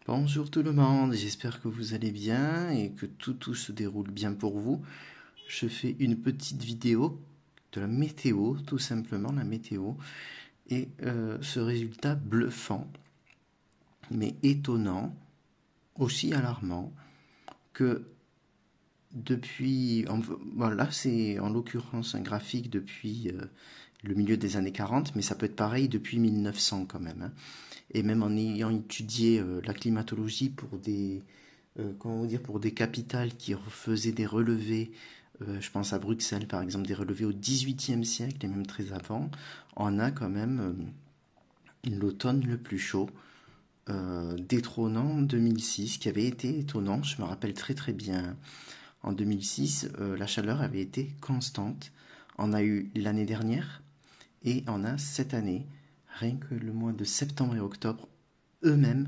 Bonjour tout le monde, j'espère que vous allez bien et que tout se déroule bien pour vous. Je fais une petite vidéo de la météo, tout simplement la météo, et ce résultat bluffant, mais étonnant, aussi alarmant, que depuis, voilà, c'est en l'occurrence un graphique depuis le milieu des années 40, mais ça peut être pareil depuis 1900 quand même, hein. Et même en ayant étudié la climatologie pour comment dire, pour des capitales qui faisaient des relevés, je pense à Bruxelles par exemple, des relevés au XVIIIe siècle et même très avant, on a quand même l'automne le plus chaud, détrônant 2006, qui avait été étonnant, je me rappelle très bien. En 2006, la chaleur avait été constante. On a eu l'année dernière et on a cette année. Rien que le mois de septembre et octobre, eux-mêmes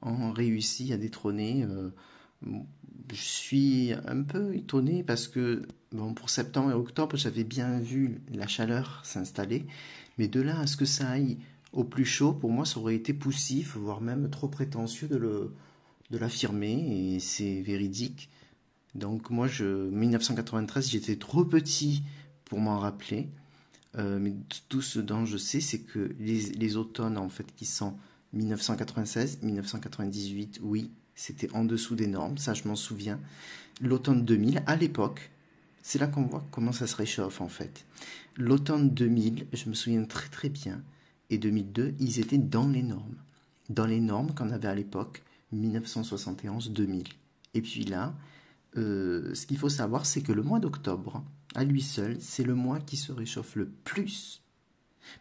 ont réussi à détrôner. Je suis un peu étonné parce que, bon, pour septembre et octobre, j'avais bien vu la chaleur s'installer, mais de là à ce que ça aille au plus chaud, pour moi, ça aurait été poussif, voire même trop prétentieux de l'affirmer, et c'est véridique. Donc moi, 1993, j'étais trop petit pour m'en rappeler. Mais tout ce dont je sais, c'est que les automnes, en fait, qui sont 1996, 1998, oui, c'était en dessous des normes, ça je m'en souviens. L'automne 2000, à l'époque, c'est là qu'on voit comment ça se réchauffe, en fait. L'automne 2000, je me souviens très bien, et 2002, ils étaient dans les normes. Dans les normes qu'on avait à l'époque, 1971-2000. Et puis là, ce qu'il faut savoir, c'est que le mois d'octobre, à lui seul, c'est le mois qui se réchauffe le plus.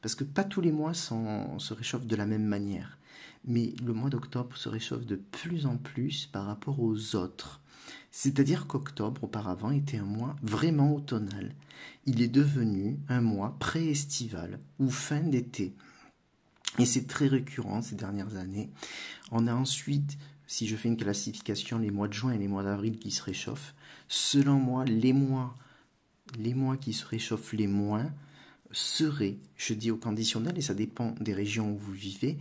Parce que pas tous les mois se réchauffent de la même manière. Mais le mois d'octobre se réchauffe de plus en plus par rapport aux autres. C'est-à-dire qu'octobre, auparavant, était un mois vraiment automnal. Il est devenu un mois pré-estival ou fin d'été. Et c'est très récurrent ces dernières années. On a ensuite, si je fais une classification, les mois de juin et les mois d'avril qui se réchauffent. Selon moi, les mois qui se réchauffent les moins seraient, je dis au conditionnel, et ça dépend des régions où vous vivez,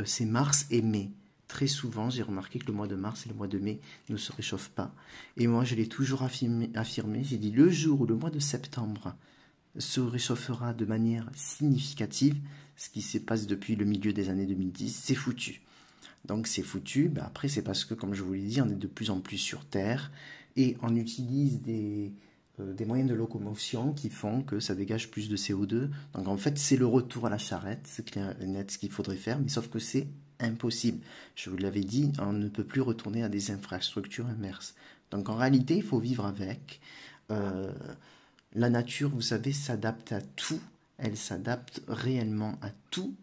c'est mars et mai. Très souvent, j'ai remarqué que le mois de mars et le mois de mai ne se réchauffent pas. Et moi, je l'ai toujours affirmé, j'ai dit le jour où le mois de septembre se réchauffera de manière significative, ce qui se passe depuis le milieu des années 2010, c'est foutu. Donc c'est foutu, ben après c'est parce que, comme je vous l'ai dit, on est de plus en plus sur Terre et on utilise des moyens de locomotion qui font que ça dégage plus de CO2. Donc en fait c'est le retour à la charrette, c'est clair et net ce qu'il faudrait faire, mais sauf que c'est impossible. Je vous l'avais dit, on ne peut plus retourner à des infrastructures immerses. Donc en réalité il faut vivre avec. Euh, la nature, vous savez, s'adapte à tout. Elle s'adapte réellement à tout.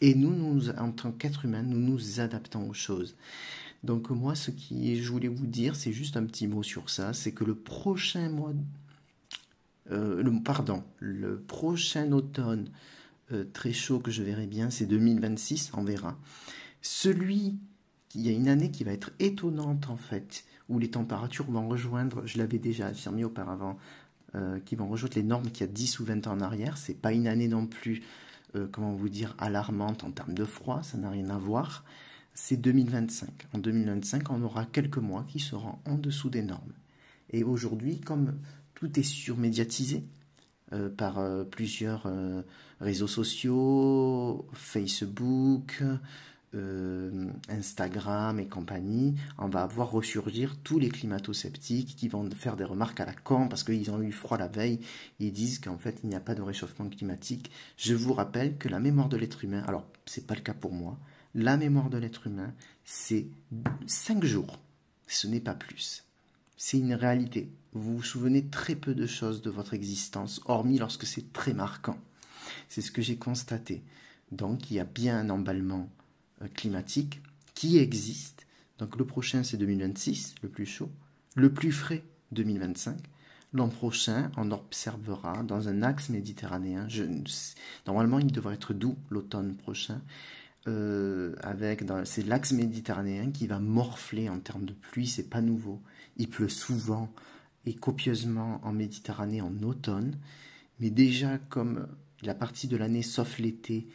Et nous, en tant qu'êtres humains, nous nous adaptons aux choses. Donc moi, ce que je voulais vous dire, c'est juste un petit mot sur ça, c'est que le prochain mois, le prochain automne très chaud que je verrai bien, c'est 2026, on verra. Il y a une année qui va être étonnante en fait, où les températures vont rejoindre, je l'avais déjà affirmé auparavant, qui vont rejoindre les normes qu'il y a 10 ou 20 ans en arrière. C'est pas une année non plus, comment vous dire, alarmante en termes de froid, ça n'a rien à voir. C'est 2025. En 2025, on aura quelques mois qui seront en dessous des normes. Et aujourd'hui, comme tout est surmédiatisé par plusieurs réseaux sociaux, Facebook, Instagram et compagnie, on va voir ressurgir tous les climato-sceptiques qui vont faire des remarques à la con parce qu'ils ont eu froid la veille. Ils disent qu'en fait il n'y a pas de réchauffement climatique. Je vous rappelle que la mémoire de l'être humain, alors c'est pas le cas pour moi, la mémoire de l'être humain c'est 5 jours, ce n'est pas plus. C'est une réalité. Vous vous souvenez très peu de choses de votre existence, hormis lorsque c'est très marquant. C'est ce que j'ai constaté. Donc il y a bien un emballement climatique qui existe. Donc le prochain c'est 2026, le plus chaud. Le plus frais, 2025. L'an prochain, on observera dans un axe méditerranéen. Normalement, il devrait être doux l'automne prochain. C'est l'axe méditerranéen qui va morfler en termes de pluie. C'est pas nouveau. Il pleut souvent et copieusement en Méditerranée en automne. Mais déjà, comme la partie de l'année, sauf l'été,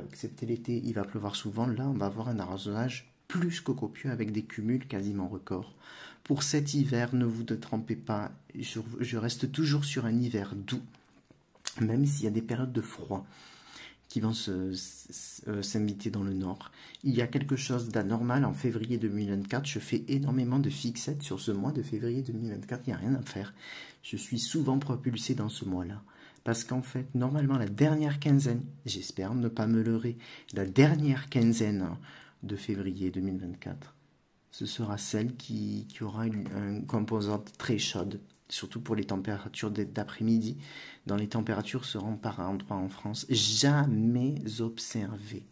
excepté l'été, il va pleuvoir souvent. Là, on va avoir un arrosage plus que copieux avec des cumuls quasiment records. Pour cet hiver, ne vous détrompez pas, je reste toujours sur un hiver doux, même s'il y a des périodes de froid qui vont s'inviter dans le nord. Il y a quelque chose d'anormal en février 2024. Je fais énormément de fixettes sur ce mois de février 2024. Il n'y a rien à faire. Je suis souvent propulsé dans ce mois-là. Parce qu'en fait, normalement, la dernière quinzaine, j'espère ne pas me leurrer, la dernière quinzaine de février 2024, ce sera celle qui aura une composante très chaude, surtout pour les températures d'après-midi. Dans les températures seront par endroits en France jamais observées.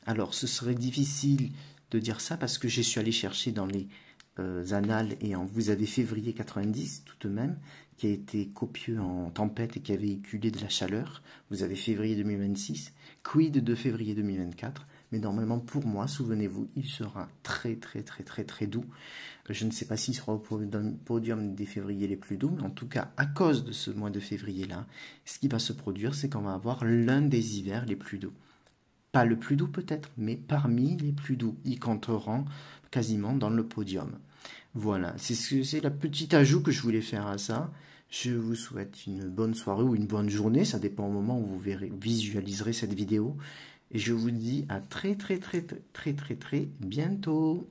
Alors, ce serait difficile de dire ça parce que je suis allé chercher dans les annales et vous avez février 90 tout de même, qui a été copieux en tempête et qui a véhiculé de la chaleur. Vous avez février 2026, quid de février 2024. Mais normalement, pour moi, souvenez-vous, il sera très doux. Je ne sais pas s'il sera au podium des févriers les plus doux, mais en tout cas, à cause de ce mois de février-là, ce qui va se produire, c'est qu'on va avoir l'un des hivers les plus doux. Pas le plus doux peut-être, mais parmi les plus doux. Ils compteront quasiment dans le podium. Voilà, c'est la petite ajout que je voulais faire à ça. Je vous souhaite une bonne soirée ou une bonne journée, ça dépend au moment où vous visualiserez cette vidéo. Et je vous dis à très bientôt.